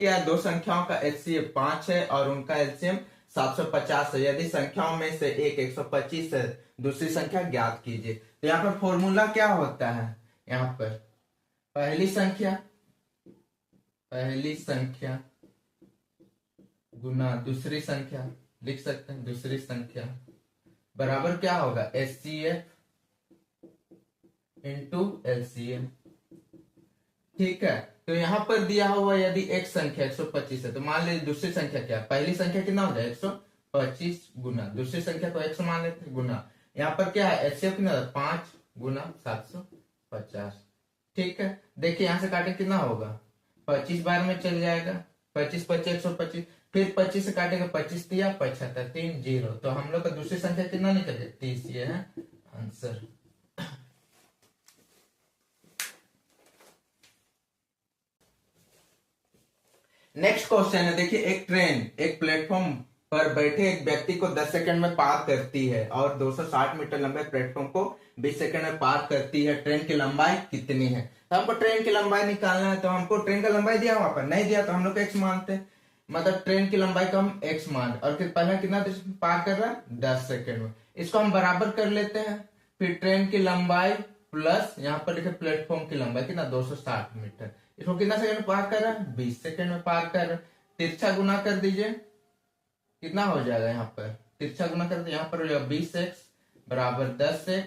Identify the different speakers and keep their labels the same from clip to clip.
Speaker 1: क्या दो संख्याओं का एचसीएफ 5 है और उनका एलसीएम 750 है। यदि संख्याओं में से एक 125 है, दूसरी संख्या ज्ञात कीजिए। तो यहाँ पर फॉर्मूला क्या होता है, यहाँ पर पहली संख्या गुना दूसरी संख्या, लिख सकते हैं दूसरी संख्या बराबर क्या होगा, एचसीएफ इंटू एलसीएम। ठीक है, तो यहाँ पर दिया हुआ यदि एक संख्या 125 है तो मान लीजिए दूसरी संख्या क्या है, पहली संख्या कितना हो जाए 125 गुना दूसरी संख्या को 100 मान लेते हैं गुना, यहाँ पर क्या है एचसीएफ कितना 5 गुना 750। ठीक है, देखिए यहाँ से काटे कितना होगा, 25 बार में चल जाएगा, 25 25 125, फिर 25 से काटेगा 25 दिया 75 3 0, तो हम लोग का दूसरी संख्या कितना निकल गया 30। ये है आंसर। नेक्स्ट क्वेश्चन है, देखिए एक ट्रेन एक प्लेटफॉर्म पर बैठे एक व्यक्ति को 10 सेकंड में पार करती है और 260 मीटर लंबे प्लेटफॉर्म को 20 सेकंड में पार करती है। ट्रेन की लंबाई कितनी है। तो हमको ट्रेन की लंबाई निकालना है, तो हमको ट्रेन का लंबाई दिया वहां पर नहीं दिया तो हम लोग एक्स मानते हैं, मतलब ट्रेन की लंबाई को हम एक्स मान, और फिर पहला कितना पार कर रहा है 10 सेकंड में, इसको हम बराबर कर लेते हैं। फिर ट्रेन की लंबाई प्लस यहाँ पर लिखे प्लेटफॉर्म की लंबाई कितना 260 मीटर, इसको कितना सेकंड में पार कर रहा है 20 सेकंड में पार कर रहा है। तिरछा गुना कर दीजिए, कितना हो जाएगा यहाँ पर तिरछा गुना कर दीजिए, यहाँ पर हो जाएगा 20x बराबर 10x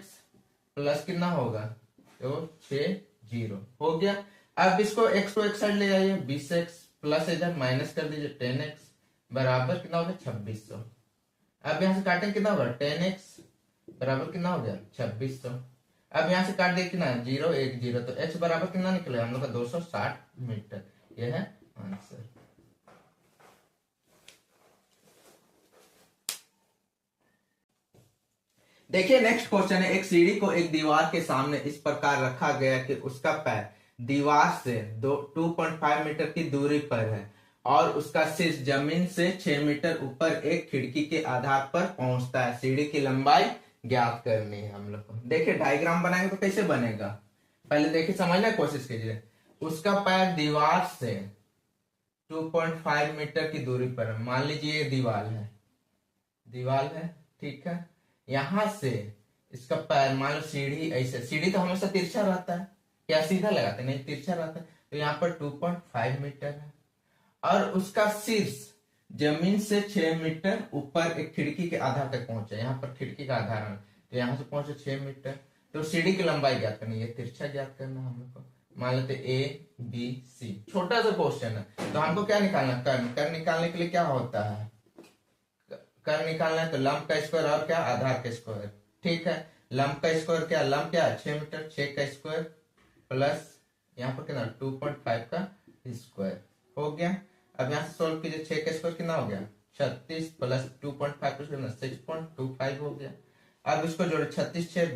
Speaker 1: प्लस कितना होगा तो 6 0 हो गया। अब इसको x को एक साइड ले जाइए, 20x प्लस इधर माइनस कर दीजिए 10x बराबर कितना हो गया 2600। अब यहाँ से काटेंगे कितना होगा 10x बराबर कितना हो गया 2600। अब यहाँ से काट दिए कितना 0 1 0, तो h बराबर कितना निकलेगा हम लोग का 260 मीटर। यह है आंसर। देखिए नेक्स्ट क्वेश्चन है, एक सीढ़ी को एक दीवार के सामने इस प्रकार रखा गया कि उसका पैर दीवार से 2.5 मीटर की दूरी पर है और उसका शीर्ष जमीन से 6 मीटर ऊपर एक खिड़की के आधार पर पहुंचता है। सीढ़ी की लंबाई ज्ञात करनी है हम लोग को। देखिए डायग्राम बनाएंगे तो कैसे बनेगा, पहले देखिए समझने की कोशिश कीजिए। उसका पैर दीवार से 2.5 मीटर की दूरी पर है, मान लीजिए ये दीवार है ठीक है। यहां से इसका पैर मान लो सीढ़ी ऐसे, सीढ़ी तो हमेशा तिरछा रहता है, क्या सीधा लगाते नहीं तिरछा रहता है, तो यहाँ पर 2.5 मीटर है और उसका शीर्ष जमीन से 6 मीटर ऊपर एक खिड़की के आधार तक पहुंचा, यहाँ पर खिड़की का आधार है तो यहाँ से पहुंचे 6 मीटर, तो सीढ़ी की लंबाई ज्ञात करनी है, तिरछा ज्ञात करना हम लोग को। मान लेते ABC, छोटा सा क्वेश्चन है तो हमको क्या निकालना, कर्ण निकालने के लिए क्या होता है, कर्ण निकालना है तो लंब का स्क्वायर और क्या आधार का स्क्वायर। ठीक है, लंब का स्क्वायर क्या, लंब क्या 6 मीटर, 6 का स्क्वायर प्लस यहाँ पर कितना 2.5 का स्क्वायर हो गया। अब यहाँ से सोल्व कीजिए, 6 का स्क्वायर कितना हो गया 36 प्लस 2.5 कितना 6.25 हो गया। अब इसको जोड़े 36 6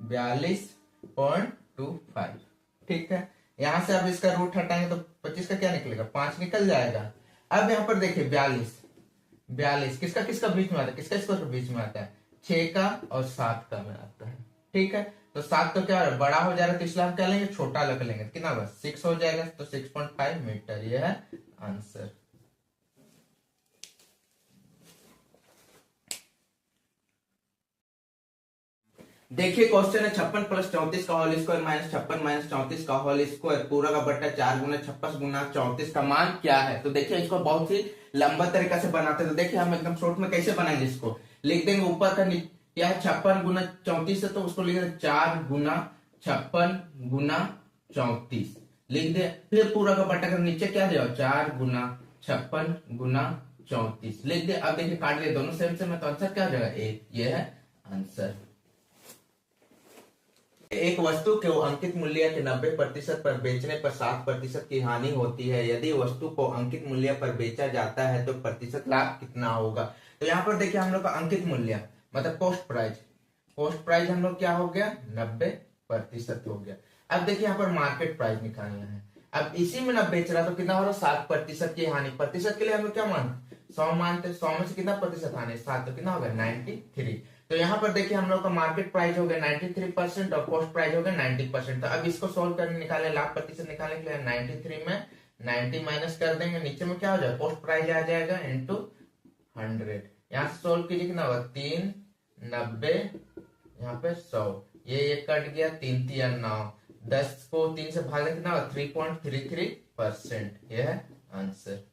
Speaker 1: 42.25। ठीक है, यहाँ से अब इसका रूट हटाएंगे तो 25 का क्या निकलेगा 5 निकल जाएगा। अब यहाँ पर देखिए 42 किसका किसका बीच में आता है, किसका स्क्वायर के बीच में आता है 6 का और 7 का में आता है। ठीक है, तो 7 तो क्या बड़ा हो जाएगा तो इसलिए हम क्या लेंगे छोटा लग लेंगे, कितना होगा 6 हो जाएगा, तो 6.5 मीटर। यह है आंसर। देखिए क्वेश्चन है 56 प्लस 34 का होल स्क्वायर माइनस 56 माइनस 34 का होल स्क्वायर पूरा का बट्टा 4 गुना 56 गुना 34 का मान क्या है। तो देखिए इसको बहुत ही लंबा तरीका से बनाते हैं, तो देखिए हम एकदम शॉर्ट में कैसे बनाएंगे, इसको लिख देंगे ऊपर का क्या है 56 गुना 34 है तो उसको लिख देंगे 4 गुना 56 गुना 34 लिख दे, फिर पूरा का बट्टा का नीचे क्या दिया 4 गुना 56 गुना 34 लिख दे। अब देखिए काट लिए दोनों सेम से, तो आंसर क्या हो जाएगा 1। ये है आंसर। एक वस्तु के अंकित मूल्य के 90% पर बेचने पर 7% की हानि होती है। यदि वस्तु को अंकित मूल्य पर बेचा जाता है तो प्रतिशत लाभ कितना होगा। तो यहाँ पर देखिए हम लोग का अंकित मूल्य मतलब कॉस्ट प्राइस हम लोग क्या हो गया 90% हो गया। अब देखिए यहाँ पर मार्केट प्राइस निकालना है, अब इसी में ना बेच रहा तो कितना हो रहा 7% की हानि। प्रतिशत के लिए हम लोग क्या मानते 100 मानते, 100 में से कितना प्रतिशत हानि 7, तो कितना हो गया 93। तो यहाँ पर देखिए हम लोग का मार्केट प्राइस हो गया 93% और कॉस्ट प्राइस हो गया 90%। तो अब इसको सोल्व करने निकाले लाभ प्रतिशत निकालने के लिए 93 में 90 माइनस कर देंगे, नीचे में क्या हो जाएगा, कॉस्ट प्राइस आ जाएगा इंटू 100। यहाँ से सोल्व कीजिए, कितना होगा 3, 90, यहाँ पे 100, ये कट गया, 3 3 9, 10 को 3 से भाग दें कितना होगा 3.33%। यह है आंसर।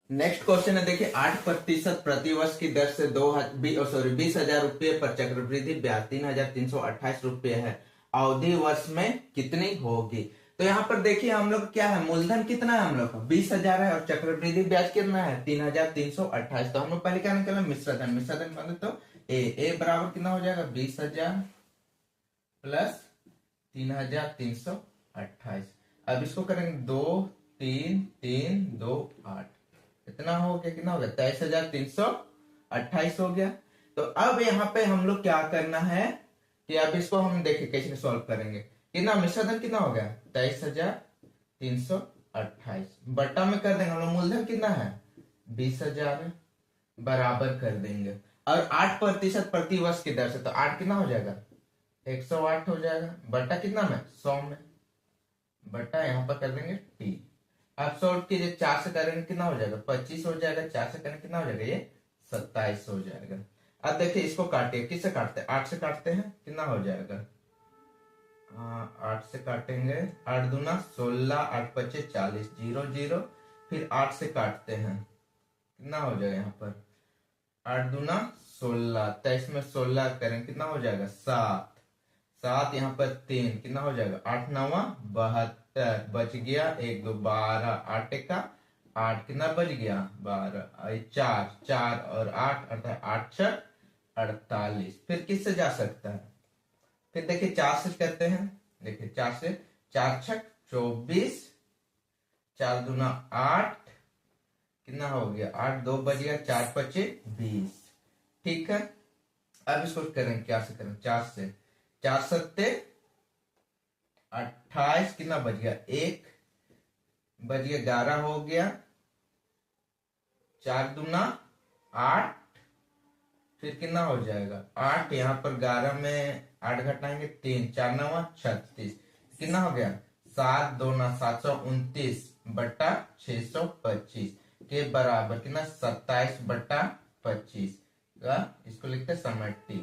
Speaker 1: नेक्स्ट क्वेश्चन है, देखिए 8% प्रतिवर्ष की दर से 20,000 रुपये पर चक्रवृद्धि ब्याज 3,328 रुपये है, अवधि वर्ष में कितनी होगी। तो यहाँ पर देखिए हम लोग क्या है, मूलधन कितना है हम लोग का 20,000 है और चक्रवृद्धि ब्याज कितना है 3,328। तो हम लोग पहले क्या निकाला, मिश्रधन। मिश्रधन माने तो ए बराबर कितना हो जाएगा 20,000 प्लस 3,328। अब इसको करेंगे 2 3 3 2 8, कितना हो गया, कितना हो गया 23,328 हो गया। तो अब यहाँ पे हम लोग क्या करना है कि अब इसको हम देखिए कैसे सॉल्व करेंगे। कितना मिश्रधन कितना हो गया 23,328, बटा में कर देंगे हम लोग, मूलधन कितना है 20,000 बराबर कर देंगे, और 8% प्रतिवर्ष की दर से, तो 8 कितना हो जाएगा 108 हो जाएगा, बटा कितना में 100 में, बटा यहाँ पर कर देंगे टी। अब सॉल्व कीजिए, 4 से करेंगे कितना हो जाएगा 25 हो जाएगा, 4 से करेंगे कितना हो जाएगा ये 27 हो जाएगा। अब देखिए इसको काटिए, किससे काटते हैं 8 से काटते हैं, कितना हो जाएगा 8 से काटेंगे, 8 दूना 16, 8 पचे 40, 0 0, फिर 8 से काटते हैं, कितना हो जाएगा यहाँ पर 8 दूना 16, 23 में 16 करें कितना हो जाएगा 7, 7 यहाँ पर 3, कितना हो जाएगा 8 9 72, बच गया 1 2 12, 8 1 8, कितना बच गया 12, 4 4 और 8 अर्थात 8 6 48। फिर किससे जा सकता है, फिर देखिए 4 से करते हैं, देखिए 4 से, 4 6 24, 4 दूना 8, कितना हो गया 8 2 बच गया, 4 5 20। ठीक है, अब इसको करें क्या से करें, 4 से, 4 7 28, कितना बच गया 1 बच गया, 11 हो गया, 4 दूना 8, फिर कितना हो जाएगा 8, यहाँ पर 11 में 8 घटाएंगे 3, 4 9 36, कितना हो गया 7 2 9 729 बटा 625 के बराबर कितना 27 बटा 25 का, इसको लिखते हैं समय टी।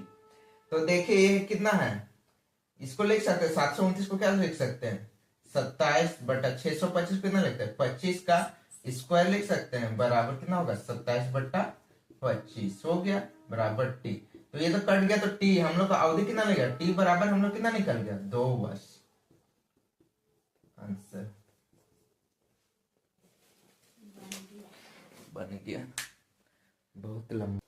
Speaker 1: तो देखिए ये कितना है, इसको लिख सकते हैं 729 को क्या लिख सकते हैं 27 बटा 625, कितना लिखते हैं 25 का स्क्वायर लिख सकते हैं, बराबर कितना होगा 27 बटा 25 हो गया, बराबर टी। तो ये तो कट गया, तो टी हम लोग का अवधि कितना लगेगा, टी बराबर हम लोग कितना निकल गया 2 वर्ष। आंसर बन गया, बहुत लंबा।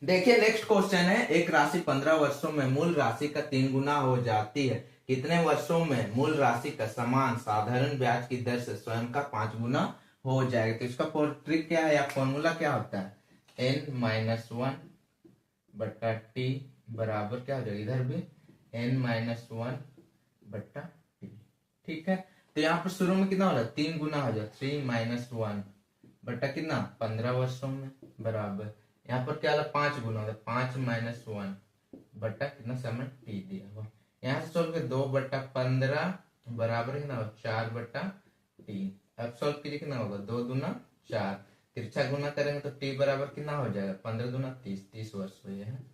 Speaker 1: देखिए नेक्स्ट क्वेश्चन है, एक राशि 15 वर्षों में मूल राशि का 3 गुना हो जाती है, कितने वर्षों में मूल राशि का समान साधारण ब्याज की दर से स्वयं का 5 गुना हो जाएगा। तो इसका ट्रिक क्या है या फॉर्मूला क्या होता है, n-1 बट्टा टी बराबर क्या हो जाएगा, इधर भी n-1 बट्टा टी। ठीक है, तो यहाँ पर शुरू में कितना हो रहा है 3 गुना हो जाएगा, 3-1 बट्टा कितना 15 वर्षों में, बराबर यहाँ पर क्या 5 गुना होगा, 5-1 बट्टा कितना समय टी दिया हुआ, यहाँ से सोल्व 2 बट्टा 15 बराबर कितना होगा 4 बट्टा 3। अब सोल्व कीजिए कितना होगा 2 दूना 4, तिरछा गुना करेंगे तो टी बराबर कितना हो जाएगा 15 दूना 30, 30 वर्ष हुए हैं।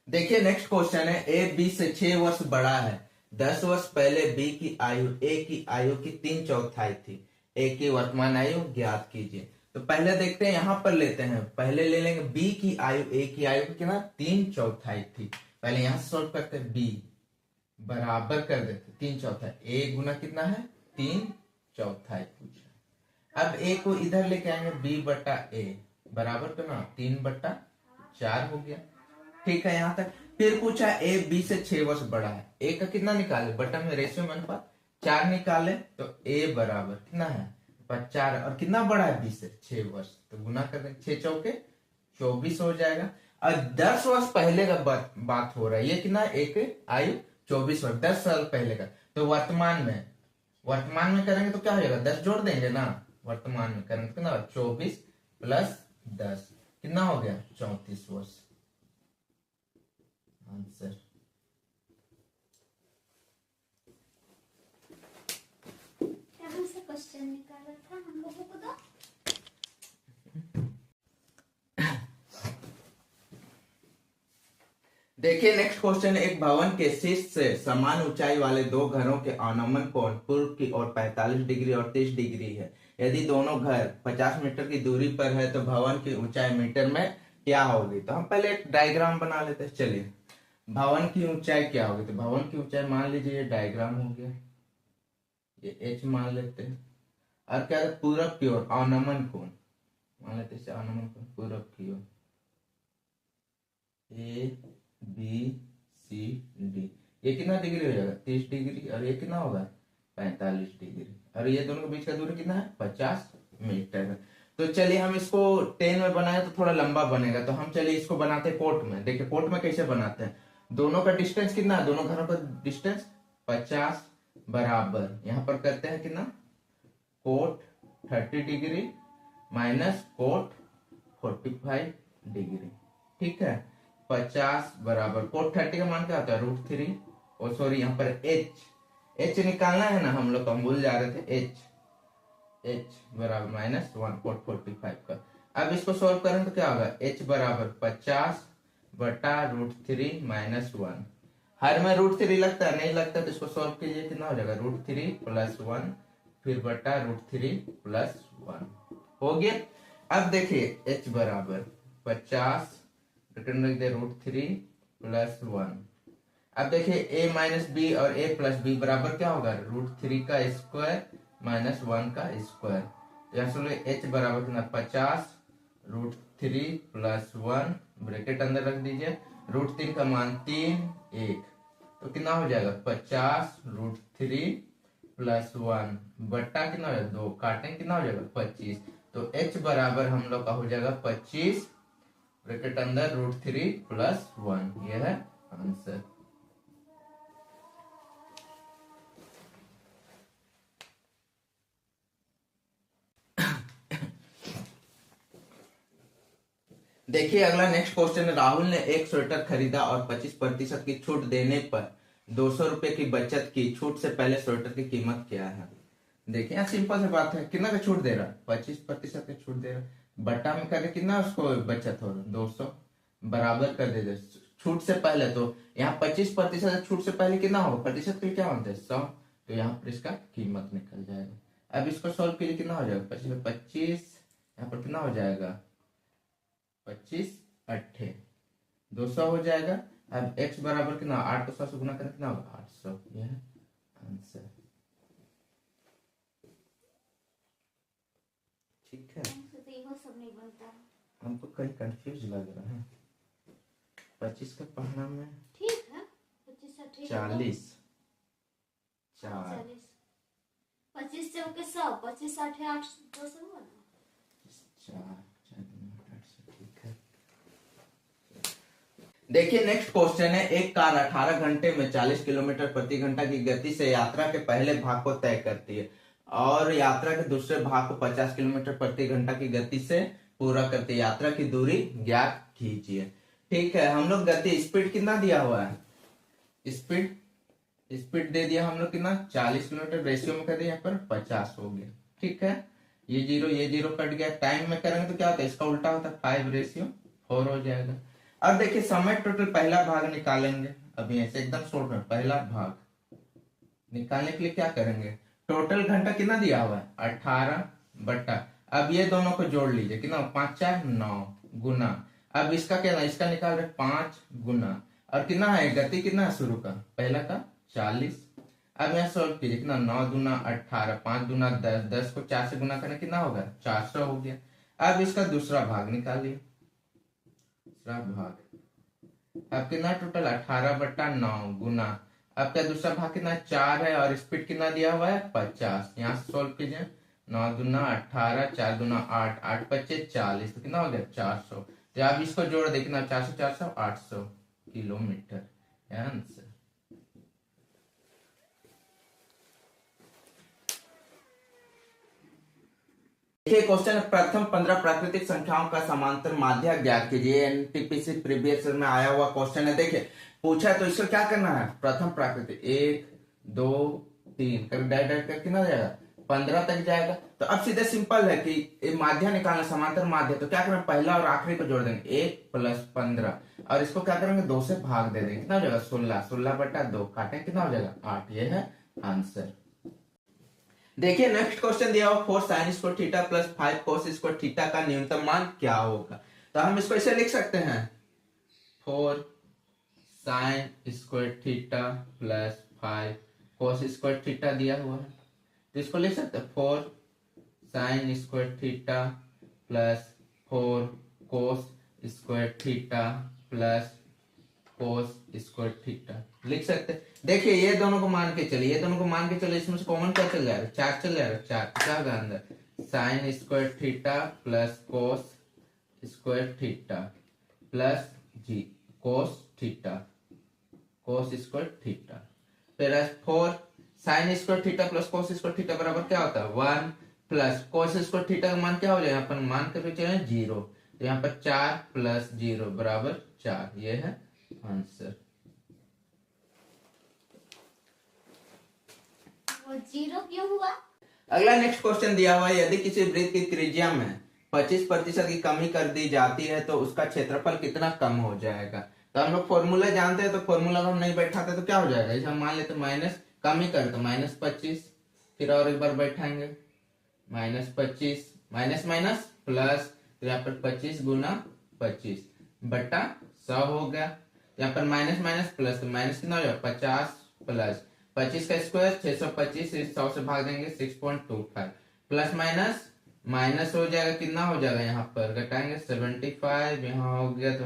Speaker 1: देखिए नेक्स्ट क्वेश्चन है, ए बी से 6 वर्ष बड़ा है, 10 वर्ष पहले बी की आयु ए की आयु की 3/4 थी, ए की वर्तमान आयु ज्ञात कीजिए। तो पहले देखते हैं, यहाँ पर लेते हैं, पहले ले लेंगे बी की आयु ए की आयु की कितना 3/4 थी, पहले यहाँ से सॉल्व करते हैं, बी बराबर कर देते 3/4, ए गुना कितना है 3/4 पूछा। अब ए को इधर लेके आएंगे, बी बटा ए बराबर करना 3/4 हो गया। ठीक है यहाँ तक। फिर पूछा ए बी से 6 वर्ष बड़ा है, ए का कितना निकाले, बटन में रेशियो में अनुपात 4 निकाले, तो ए बराबर कितना है 4, और कितना बड़ा है बी से 6 वर्ष, तो गुना कर देंगे 6 चौके 24 हो जाएगा। और 10 वर्ष पहले का बात हो रहा है, ये कितना एक आयु 24 वर्ष 10 साल पहले का, तो वर्तमान में करेंगे तो क्या हो जाएगा 10 जोड़ देंगे ना, वर्तमान में करेंगे कितना 24 प्लस 10 कितना हो गया 34 वर्ष। आंसर।
Speaker 2: क्वेश्चन निकाला था हम लोगों को तो।
Speaker 1: देखिए नेक्स्ट क्वेश्चन, एक भवन के शीर्ष से समान ऊंचाई वाले दो घरों के अनुमान कोण पूर्व की ओर 45 डिग्री और 30 डिग्री है। यदि दोनों घर 50 मीटर की दूरी पर है तो भवन की ऊंचाई मीटर में क्या होगी। तो हम पहले एक डायग्राम बना लेते हैं। चलिए, भवन की ऊंचाई क्या होगी। तो भवन की ऊंचाई मान लीजिए ये डायग्राम हो गया, ये एच मान लेते हैं। और क्या है, पूरब की ओर अवनमन कोण मान लेते हैं, अवनमन कोण पूरब की ओर ए बी सी डी। ये कितना डिग्री हो जाएगा, 30 डिग्री। और ये कितना होगा, 45 डिग्री। और ये दोनों के बीच का दूरी कितना है, 50 मीटर। तो चलिए हम इसको 10 में बनाए तो थोड़ा लंबा बनेगा, तो हम चलिए इसको बनाते हैं कोट में। देखिए कोट में कैसे बनाते हैं, दोनों का डिस्टेंस कितना है, दोनों घरों का डिस्टेंस 50 बराबर यहाँ पर करते हैं कितना, cot 30 degree minus cot 45 degree. ठीक है, 50 बराबर कोट 30 का मान क्या होता है, √3। और सॉरी यहाँ पर एच निकालना है ना हम लोग, हम भूल जा रहे थे। एच बराबर -1 कोट 45 का। अब इसको सॉल्व करें तो क्या होगा, एच बराबर 50 बटा √3 -1। हर में √3 लगता है, नहीं लगता तो इसको सॉल्व कीजिए, कितना हो जाएगा, √3 + 1 फिर बटा √3 + 1 हो गया। अब देखिए h बराबर 50 रिटर्न रख दे √3 + 1। अब देखिए a - b और a + b बराबर क्या होगा, √3 का स्क्वायर -1 का स्क्वायर। यहाँ से h बराबर कितना, 50 √3 + 1 ब्रैकेट अंदर रख दीजिए। √3 का मान 3 1 तो कितना हो जाएगा, 50 √3 + 1 बट्टा कितना हो जाएगा, 2 काटें कितना हो जाएगा, 25। तो h बराबर हम लोग का हो जाएगा 25 ब्रैकेट अंदर √3 + 1। यह है आंसर। देखिए अगला नेक्स्ट क्वेश्चन है, राहुल ने एक स्वेटर खरीदा और 25% की छूट देने पर 200 रुपए की बचत की। छूट से पहले स्वेटर की कीमत क्या है। देखिए यहाँ सिंपल सी बात है, कितना का छूट दे रहा है, 25% की छूट दे रहा है। बट्टा में करके कितना उसको बचत हो रहा है, 200 बराबर कर दे छूट से पहले। तो यहाँ 25% छूट से पहले कितना होगा, प्रतिशत के क्या होता है, 100। तो यहाँ पर इसका कीमत निकल जाएगा। अब इसको सॉल्व कीजिए, कितना हो जाएगा, 25 यहाँ पर कितना हो जाएगा, 25 8 200 हो जाएगा। अब x बराबर कितना, 8 को 100 से गुना करें कितना होगा, 800। यह है आंसर। ठीक है,
Speaker 2: सब नहीं बनता,
Speaker 1: हमको कहीं कंफ्यूज लग रहा है। 25 का पढ़ना में
Speaker 2: ठीक है, 25
Speaker 1: 40
Speaker 2: 4 25 से होके 100, 25 8 8 200 हुआ ना,
Speaker 1: 4 ठीक है। देखिए नेक्स्ट क्वेश्चन है, एक कार 18 घंटे में 40 किलोमीटर प्रति घंटा की गति से यात्रा के पहले भाग को तय करती है और यात्रा के दूसरे भाग को 50 किलोमीटर प्रति घंटा की गति से पूरा करती है। यात्रा की दूरी ज्ञात कीजिए। ठीक है, हम लोग गति स्पीड कितना दिया हुआ है, स्पीड दे दिया हम लोग कितना, 40 किलोमीटर। रेशियो में कर दिया यहाँ पर 50 हो गया। ठीक है, ये जीरो कट गया। टाइम में करेंगे तो क्या होता है, इसका उल्टा होता है, 5:4 हो जाएगा। अब देखिए समय टोटल पहला भाग निकालेंगे। अभी ऐसे एकदम शॉर्ट में पहला भाग निकालने के लिए क्या करेंगे, टोटल घंटा कितना दिया हुआ है, 18 बट्टा, अब ये दोनों को जोड़ लीजिए, कितना 5 4 9 गुना। अब इसका क्या, इसका निकाल रहे 5 गुना। और कितना है, गति कितना है शुरू का, पहला का 40। अब यहाँ सॉल्व कीजिए, कितना 9 दूना 18, 5 दूना 10, 10 को 4 से गुना करना कितना होगा, 400 हो गया। अब इसका दूसरा भाग निकालिए, दूसरा भाग अब कितना टोटल 18 बट्टा 9 गुना। अब क्या दूसरा भाग कितना 4 है और स्पीड कितना दिया हुआ है 50। यहाँ से सॉल्व कीजिए, 9 दूना 18, 4 दूना 8, 8 25 40, तो कितना हो गया 400। तो आप इसको जोड़ दे, कितना 400 400 800 किलोमीटर आंसर। देखिए क्वेश्चन है, प्रथम 15 प्राकृतिक संख्याओं का समांतर माध्य ज्ञात कीजिए। एनटीपीसी प्रीवियस में आया हुआ क्वेश्चन है। देखिए पूछा है तो इसको क्या करना है, प्रथम प्राकृतिक 1 2 3 कर डायरेक्ट कर कितना जाएगा 15 तक जाएगा। तो अब सीधे सिंपल है कि माध्य निकालना, समांतर माध्य, तो क्या करेंगे पहला और आखिरी को जोड़ देंगे 1 + 15 और इसको क्या करेंगे 2 से भाग दे देंगे, कितना हो जाएगा 16, 16/2 काटें कितना हो जाएगा 8। ये है आंसर। देखिए नेक्स्ट क्वेश्चन दिया हुआ 4 sin square theta plus 5 cos square theta का न्यूनतम मान क्या होगा। तो हम इसको ऐसे लिख सकते हैं 4 sin square theta plus 5 cos square theta दिया हुआ है, तो इसको लिख सकते हैं 4 sin square theta plus 4 cos square theta plus cos square theta लिख सकते हैं। देखिए ये दोनों को मान के चलिए, ये दोनों को मान के चलिए, इसमें से कॉमन क्या चल जाएगा 4 चल जाएगा, 4 क्या होगा अंदर sin square theta plus cos square theta plus जी cos theta cos square theta फिर 4 sin square theta plus cos square theta बराबर क्या होता है 1 प्लस cos स्क्वायर थीटा का मान क्या हो जाएगा, अपन मान करके चले 0, तो यहाँ पर 4 + 0 बराबर 4। ये है आंसर।
Speaker 2: वो 0 क्यों हुआ?
Speaker 1: अगला नेक्स्ट क्वेश्चन दिया हुआ है, यदि किसी वृत्त की त्रिज्या में 25% की कमी कर दी जाती है तो उसका क्षेत्रफल कितना कम हो जाएगा। तो हम लोग फॉर्मूला जानते हैं, तो फॉर्मूला हम नहीं बैठाते तो क्या हो जाएगा, इसे हम मान लेते माइनस कमी कर तो -25, फिर और एक बार बैठाएंगे -25 माइनस माइनस प्लस, तो यहाँ पर 25 × 25 बटा 100 हो गया। यहाँ पर माइनस माइनस प्लस, तो माइनस कितना हो जाएगा 50 प्लस 25 का स्क्वायर 625, 100 से भाग देंगे 6.25 प्लस माइनस माइनस हो जाएगा, कितना हो जाएगा यहाँ पर घटाएंगे 75, यहाँ हो गया तो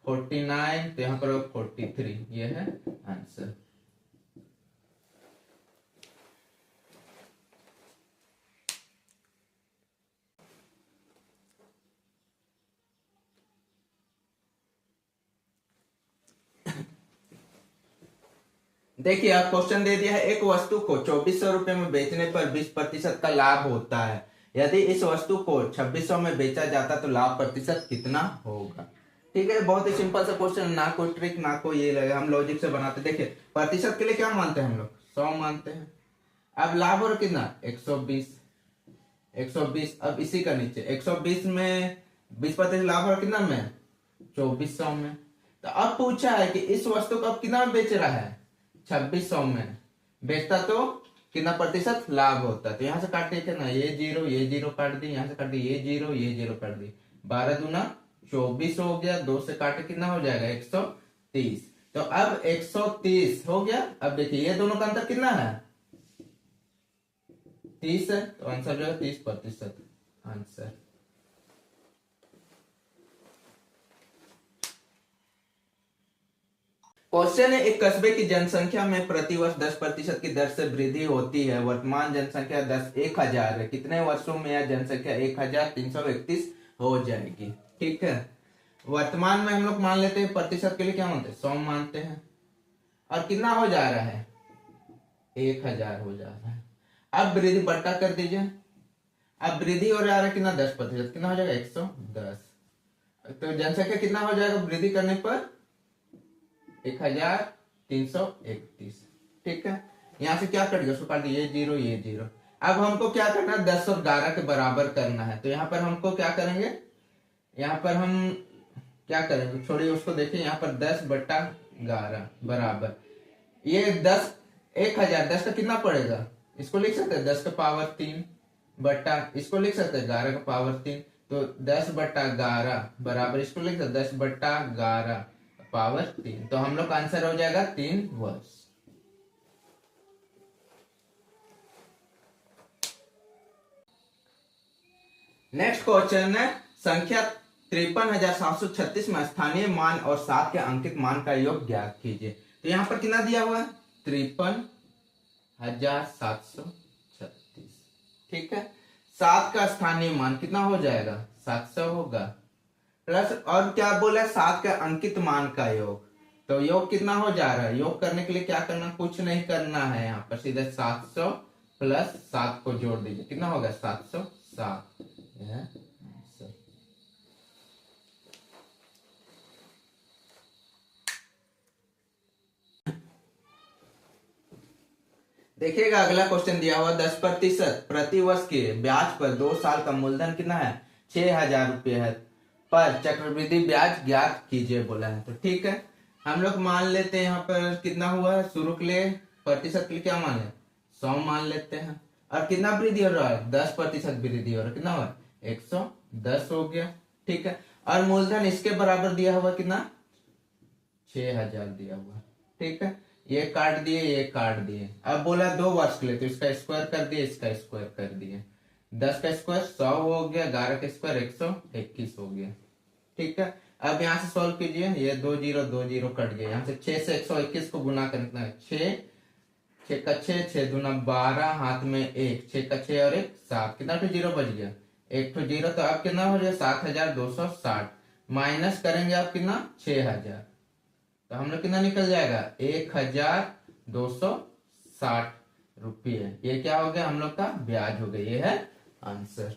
Speaker 1: 49, तो यहाँ पर 43। ये है आंसर। देखिए आप क्वेश्चन दे दिया है, एक वस्तु को 2400 रुपए में बेचने पर 20% का लाभ होता है। यदि इस वस्तु को 2600 में बेचा जाता तो लाभ प्रतिशत कितना होगा। ठीक है, बहुत ही सिंपल सा क्वेश्चन, ना कोई ट्रिक ना कोई ये लगे, हम लॉजिक से बनाते। देखिए प्रतिशत के लिए क्या मानते हैं हम लोग 100 मानते हैं। अब लाभ हो रहा कितना 120, अब इसी का नीचे 120 में 20% लाभ हो रहा कितना में 2400 में। तो अब पूछा है कि इस वस्तु को अब कितना बेच रहा है 2600 में बेचता तो कितना प्रतिशत लाभ होता है। तो यहाँ से काट देते ना, ये जीरो काट दी, यहाँ से काट दी ये जीरो काट दी, 12 दूना 24 हो गया, 2 से काटे कितना हो जाएगा 130। तो अब 130 हो गया। अब देखिए ये दोनों का अंतर कितना है 30 है, तो आंसर जो है 30% आंसर। क्वेश्चन है, एक कस्बे की जनसंख्या में प्रतिवर्ष 10% की दर से वृद्धि होती है। वर्तमान जनसंख्या 1000 है, कितने वर्षों में यह जनसंख्या 1331 हो जाएगी। ठीक है, वर्तमान में हम लोग मान लेते हैं, प्रतिशत के लिए क्या मानते हैं 100 मानते हैं, और कितना हो जा रहा है 1000 हो जा रहा है। अब वृद्धि बट्टा कर दीजिए, अब वृद्धि हो जा रहा है कितना 10%, कितना हो जाएगा 110। तो जनसंख्या कितना हो जाएगा वृद्धि करने पर 1331। ठीक है, यहाँ से क्या कट गया उसको काट दिया, ये जीरो। अब हमको क्या करना है 10 और 11 के बराबर करना है। तो यहाँ पर हमको क्या करेंगे, यहाँ पर हम क्या करेंगे, छोड़िए उसको, देखिए यहाँ पर 10/11 बराबर ये 10 1000 का कितना पड़ेगा, इसको लिख सकते हैं 10 का पावर 3 बट्टा, इसको लिख सकते हैं 11 का पावर 3, तो 10/11 बराबर इसको लिख सकते 10/11 पावर 3। तो हम लोग का आंसर हो जाएगा 3 वर्ष। नेक्स्ट क्वेश्चन है, संख्या 53,736 में स्थानीय मान और 7 के अंकित मान का योग ज्ञात कीजिए। तो यहाँ पर कितना दिया हुआ है 53,736। ठीक है, 7 का स्थानीय मान कितना हो जाएगा 700 होगा, प्लस और क्या बोला 7 का अंकित मान का योग। तो योग कितना हो जा रहा है, योग करने के लिए क्या करना, कुछ नहीं करना है, यहाँ पर सीधे 700 प्लस 7 को जोड़ दीजिए, कितना होगा 760। 7। यह है आंसर। देखिएगा अगला क्वेश्चन दिया हुआ 10% प्रति वर्ष के ब्याज पर 2 साल का मूलधन कितना है 6,000 रुपये है, पर चक्रवृद्धि ब्याज ज्ञात कीजिए बोला है। तो ठीक है, हम लोग मान लेते हैं यहाँ पर कितना हुआ है, शुरू के लिए प्रतिशत के लिए क्या मान ले 100 मान लेते हैं, और कितना वृद्धि हो रहा है 10% वृद्धि हो रहा है, कितना हुआ 110 हो गया। ठीक है, और मूलधन इसके बराबर दिया हुआ कितना 6,000 दिया हुआ। ठीक है, ये काट दिए ये काट दिए, अब बोला 2 वर्ष के लिए तो इसका स्क्वायर कर दिए इसका स्क्वायर कर दिए, 10 का स्क्वायर 100 हो गया, 11 का स्क्वायर 121 हो गया। ठीक है, अब यहाँ से सॉल्व कीजिए, ये 2 0 कट गया, यहाँ से 6 से 121 को गुना करना है, 6 का 6 दूना 12, हाथ में 1, 6 का 6 और 1 7, कितना तो 0 बच गया, 1 तो 0, तो अब कितना हो जाए 7,260, माइनस करेंगे आप कितना 6,000, तो हम लोग कितना निकल जाएगा 1,260 रुपये। ये क्या हो गया हम लोग का ब्याज हो गया, ये है आंसर।